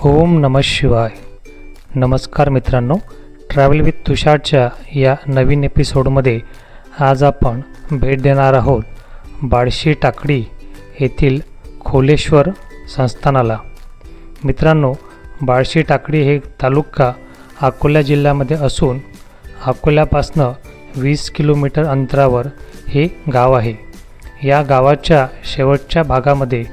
ओम नमः शिवाय. नमस्कार मित्रांनो, ट्रॅव्हल विथ तुषारच्या या नवीन एपिसोडमध्ये आज आपण भेट देणार आहोत बार्शी टाकळी येथील खोलेश्वर संस्थानाला. मित्रांनो, बार्शी टाकळी हे तालुका अकोला जिल्ह्यामध्ये असून अकोल्यापासनं 20 किलोमीटर अंतरावर हे गाव आहे. या गावाच्या शेवटच्या भागामध्ये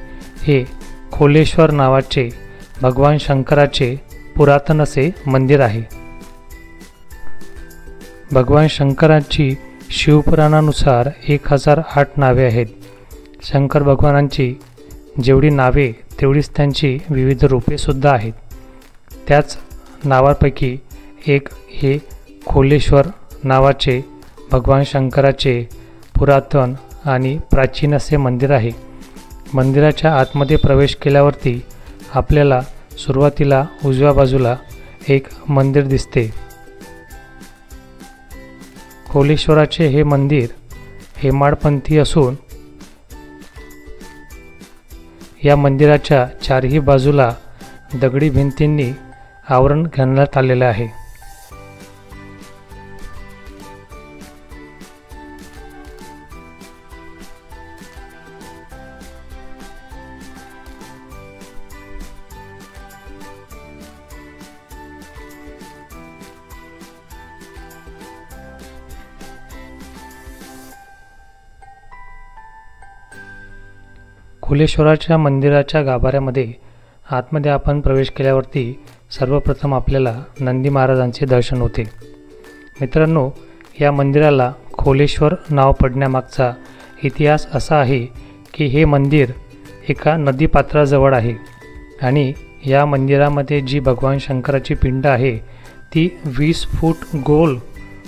हे खोलेश्वर नावाचे भगवान शंकराचे पुरातन असे मंदिर आहे. भगवान शंकरांची शिवपुराणानुसार 1008 नावे आहेत. शंकर भगवानांची जेवढी नावे तेवढीच त्यांची विविध रूपे सुद्धा आहेत. त्याच नावापैकी एक हे खोलेश्वर नावाचे भगवान शंकराचे पुरातन आणि प्राचीन असे मंदिर आहे. मंदिराच्या आतमध्ये प्रवेश केल्यावरती आपल्याला सुरुवातीला उजव्या बाजूला एक मंदिर दिसते. खोलेश्वराचे हे मंदिर हेमाडपंथी असून या मंदिराच्या चारही बाजूला दगडी भिंतींनी आवरण घालण्यात आलेले आहे. खोलेश्वराच्या मंदिराच्या गाभाऱ्यामध्ये आतमध्ये आपण प्रवेश केल्यावरती सर्वप्रथम आपल्याला नंदी महाराजांचे दर्शन होते. मित्रांनो, या मंदिराला खोलेश्वर नाव पडण्यामागचा इतिहास असा आहे की हे मंदिर एका नदीपात्राजवळ आहे आणि या मंदिरामध्ये जी भगवान शंकराची पिंड आहे ती 20 फूट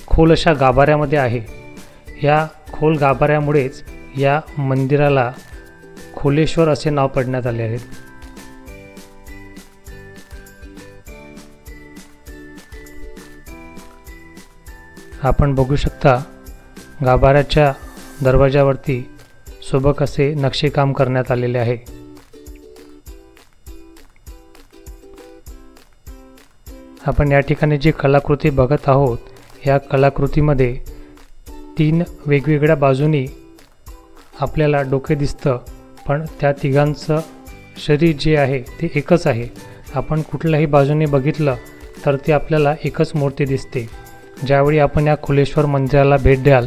खोल अशा गाभाऱ्यामध्ये आहे. या खोल गाभाऱ्यामुळेच या मंदिराला खोलेश्वर असे नाव पडण्यात आले आहे. आपण बघू शकता गाभाऱ्याच्या दरवाजावरती सुबक असे नक्षीकाम करण्यात आलेले आहे. आपण या ठिकाणी जी कलाकृती बघत आहोत, या कलाकृतीमध्ये 3 वेगवेगळ्या बाजूनी आपल्याला डोके दिसतं, पण त्या तिघांचं शरीर जे आहे ते एकच आहे. आपण कुठल्याही बाजूने बघितलं तर ती आपल्याला एकच मूर्ती दिसते. ज्यावेळी आपण या खोलेश्वर मंदिराला भेट द्याल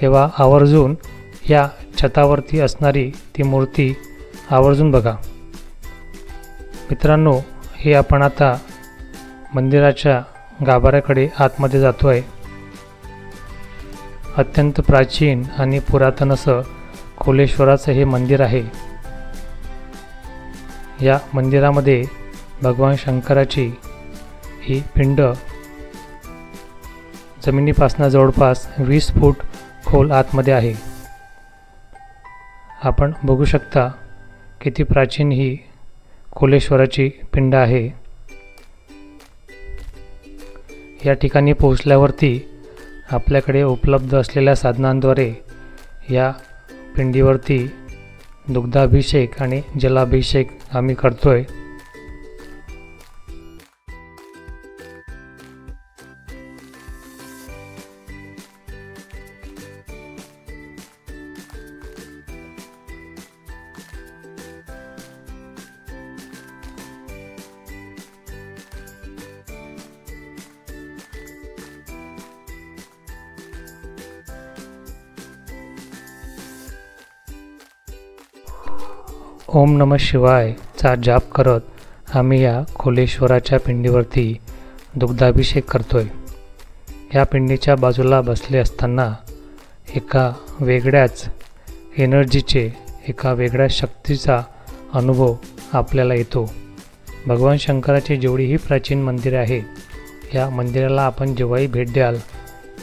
तेव्हा आवर्जून या छतावरती असणारी ती मूर्ती आवर्जून बघा. मित्रांनो, हे आपण आता मंदिराच्या गाभाऱ्याकडे आतमध्ये जातो आहे. अत्यंत प्राचीन आणि पुरातन असं खोलेश्वराचं हे मंदिर आहे. या मंदिरामध्ये भगवान शंकराची ही पिंड जमिनीपासून जवळपास 20 फूट खोल आतमध्ये आहे. आपण बघू शकता किती प्राचीन ही खोलेश्वराची पिंड आहे. या ठिकाणी पोहोचल्यावरती आपल्याकडे उपलब्ध असलेल्या साधनांद्वारे या पिंडीवरती दुग्धाभिषेक आणि जलाभिषेक आम्ही करतोय. ओम नमः शिवाय चा जाप करत आम्ही या खोलेश्वराच्या पिंडीवरती दुग्धाभिषेक करतोय. या पिंडीच्या बाजूला बसले असताना एका वेगळ्याच एनर्जीचे, एका वेगळ्या शक्तीचा अनुभव आपल्याला येतो. भगवान शंकराची जेवढीही प्राचीन मंदिरे आहेत, या मंदिराला आपण जेव्हाही भेट द्याल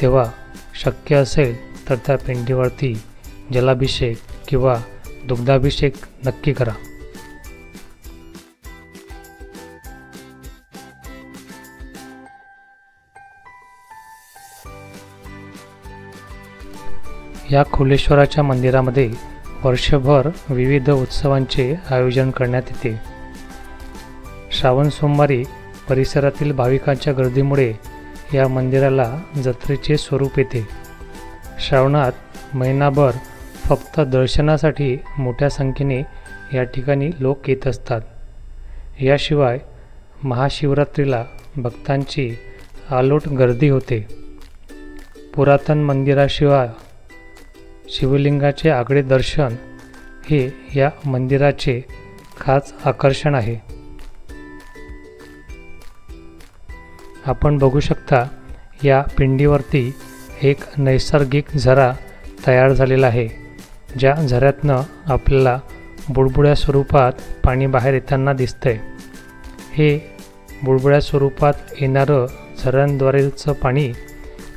तेव्हा शक्य असेल तर त्या पिंडीवरती जलाभिषेक किंवा दुग्धाभिषेक नक्की करा. या खोलेश्वराच्या मंदिरामध्ये वर्षभर विविध उत्सवांचे आयोजन करण्यात येते. श्रावण सोमवारी परिसरातील भाविकांच्या गर्दीमुळे या मंदिराला जत्रेचे स्वरूप येते. श्रावणात महिनाभर फक्त दर्शनासाठी मोठ्या संख्येने या ठिकाणी लोक येत असतात. याशिवाय महाशिवरात्रीला भक्तांची अलोट गर्दी होते. पुरातन मंदिराशिवाय शिवलिंगाचे आगळे दर्शन हे या मंदिराचे खास आकर्षण आहे. आपण बघू शकता या पिंडीवरती एक नैसर्गिक झरा तयार झालेला आहे, ज्या झऱ्यातनं आपल्याला बुडबुड्या स्वरूपात पाणी बाहेर येताना दिसतंय. हे बुडबुड्या स्वरूपात येणारं झऱ्यांद्वारेचं पाणी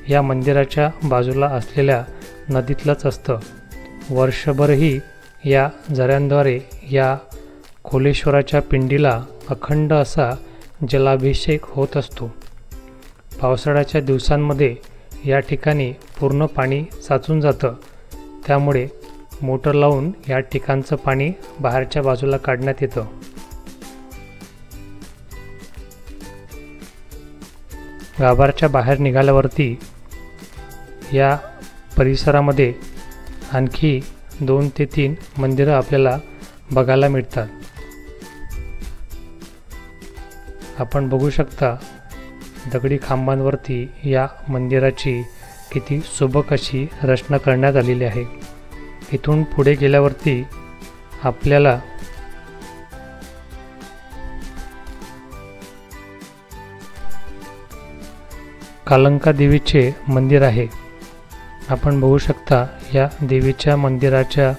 या मंदिराच्या बाजूला असलेल्या नदीतलंच असतं. वर्षभरही या झऱ्यांद्वारे या खोलेश्वराच्या पिंडीला अखंड असा जलाभिषेक होत असतो. पावसाळ्याच्या दिवसांमध्ये या ठिकाणी पूर्ण पाणी साचून जातं, त्यामुळे मोटर लावून या ठिकाणचं पाणी बाहेरच्या बाजूला काढण्यात येतं. गाभाऱ्याच्या बाहेर निघाल्यावरती या परिसरामध्ये आणखी 2 ते 3 मंदिरं आपल्याला बघायला मिळतात. आपण बघू शकता दगडी खांबांवरती या मंदिराची किती सुबक अशी रचना करण्यात आलेली आहे. इथून पुढे गेल्यावरती आपल्याला कालंका देवीचे मंदिर आहे. आपण बघू शकता या देवीच्या मंदिराच्या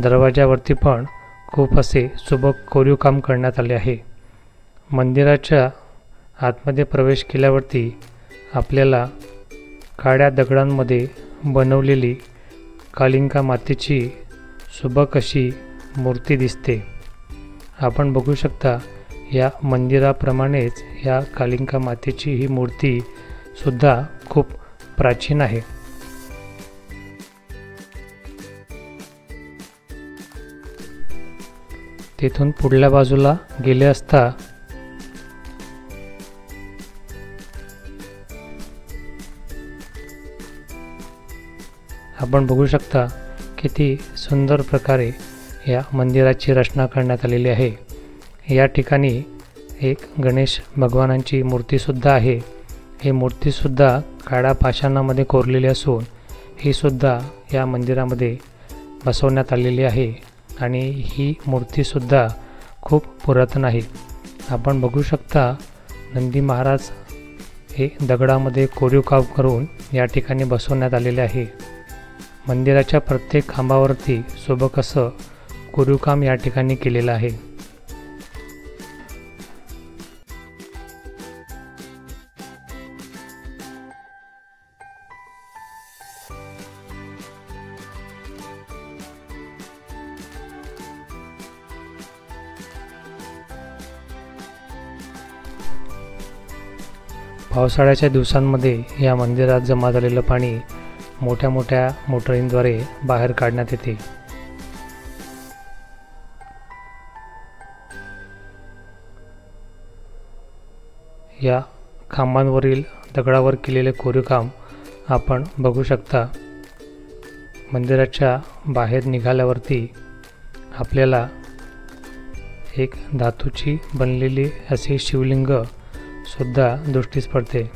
दरवाजावरती पण खूप असे सुबक कोरीव काम करण्यात आले आहे. मंदिराच्या आतमध्ये प्रवेश केल्यावरती आपल्याला काळ्या दगडांमध्ये बनवलेली कालिंका मातेची सुबक अशी मूर्ती दिसते. आपण बघू शकता या मंदिराप्रमाणेच या कालिंका मातेची ही मूर्ती सुद्धा खूप प्राचीन आहे. तेथून पुढल्या बाजूला गेले असता आपण बघू शकता किती सुंदर प्रकारे या मंदिराची रचना करण्यात आलेली आहे. या ठिकाणी एक गणेश भगवानांची मूर्तीसुद्धा आहे. ही मूर्तीसुद्धा काळ्या पाषाणामध्ये कोरलेली असून ही सुद्धा या मंदिरामध्ये बसवण्यात आलेली आहे आणि ही मूर्तीसुद्धा खूप पुरातन आहे. आपण बघू शकता नंदी महाराज हे दगडामध्ये कोरीव काम करून या ठिकाणी बसवण्यात आलेले आहे. मंदिराच्या प्रत्येक खांबावरती सुबक असं कोरीव काम या ठिकाणी केलेलं आहे. पावसाळ्याच्या दिवसांमध्ये या मंदिरात जमा झालेलं पाणी मोठ्या मोठ्या मोटरींद्वारे बाहेर काढण्यात येते. या खांबांवरील दगडावर केलेले कोरीवकाम आपण बघू शकता. मंदिराच्या बाहेर निघाल्यावरती आपल्याला एक धातूची बनलेली असे शिवलिंग सुद्धा दृष्टीस पडते.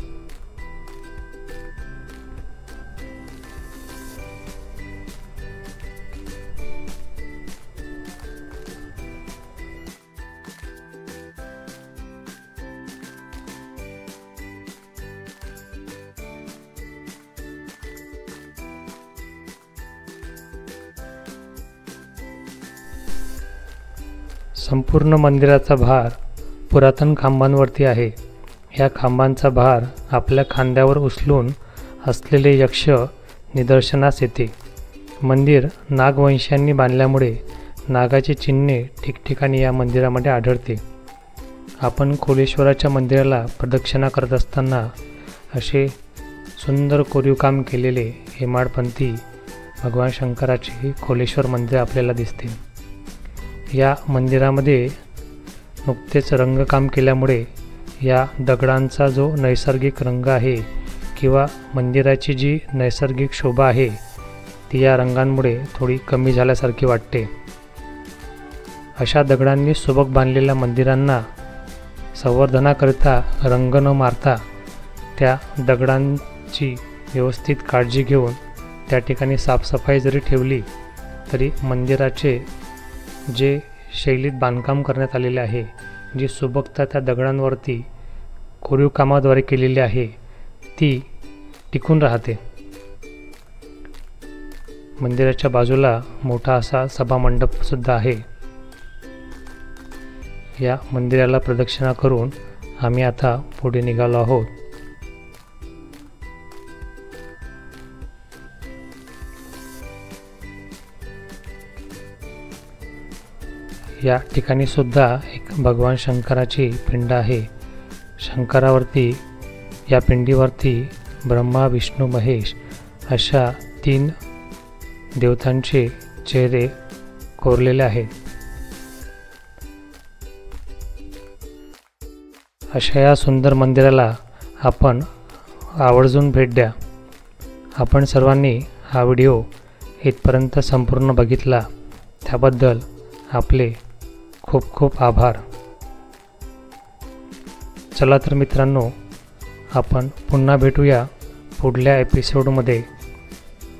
संपूर्ण मंदिराचा भार पुरातन खांबांवरती आहे. या खांबांचा भार आपल्या खांद्यावर उचलून असलेले यक्ष निदर्शनास येते. मंदिर नागवंशांनी बांधल्यामुळे नागाचे चिन्हे ठिकठिकाणी या मंदिरामध्ये आढळते. आपण खोलेश्वराच्या मंदिराला प्रदक्षिणा करत असताना असे सुंदर कोरीवकाम केलेले हेमाडपंथी भगवान शंकराचे खोलेश्वर मंदिर आपल्याला दिसते. या मंदिरामध्ये नुकतेच रंगकाम केल्यामुळे या दगडांचा जो नैसर्गिक रंग आहे किंवा मंदिराची जी नैसर्गिक शोभा आहे ती या रंगांमुळे थोडी कमी झाल्यासारखी वाटते. अशा दगडांनी सुबक बांधलेल्या मंदिरांना संवर्धनाकरिता रंग न मारता त्या दगडांची व्यवस्थित काळजी घेऊन त्या ठिकाणी साफसफाई जरी ठेवली तरी मंदिराचे जे शैलीत बांधकाम करण्यात आलेले आहे, जी सुबकता त्या दगडांवरती कोरीव कामाद्वारे केलेली आहे ती टिकून राहते. मंदिराच्या बाजूला मोठा असा सभामंडपसुद्धा आहे. या मंदिराला प्रदक्षिणा करून आम्ही आता पुढे निघालो आहोत. या ठिकाणी सुद्धा एक भगवान शंकराची पिंड आहे. शंकरावरती या पिंडीवरती ब्रह्मा, विष्णू, महेश अशा 3 देवतांचे चेहरे कोरलेले आहेत. अशा या सुंदर मंदिराला आपण आवर्जून भेट द्या. आपण सर्वांनी हा व्हिडिओ इथपर्यंत संपूर्ण बघितला त्याबद्दल आपले खूप खूप आभार. चला तर मित्रांनो, आपण पुन्हा भेटूया पुढल्या एपिसोडमध्ये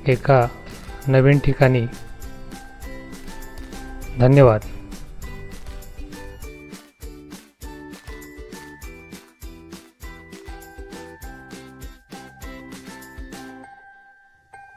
एका नवीन ठिकाणी. धन्यवाद.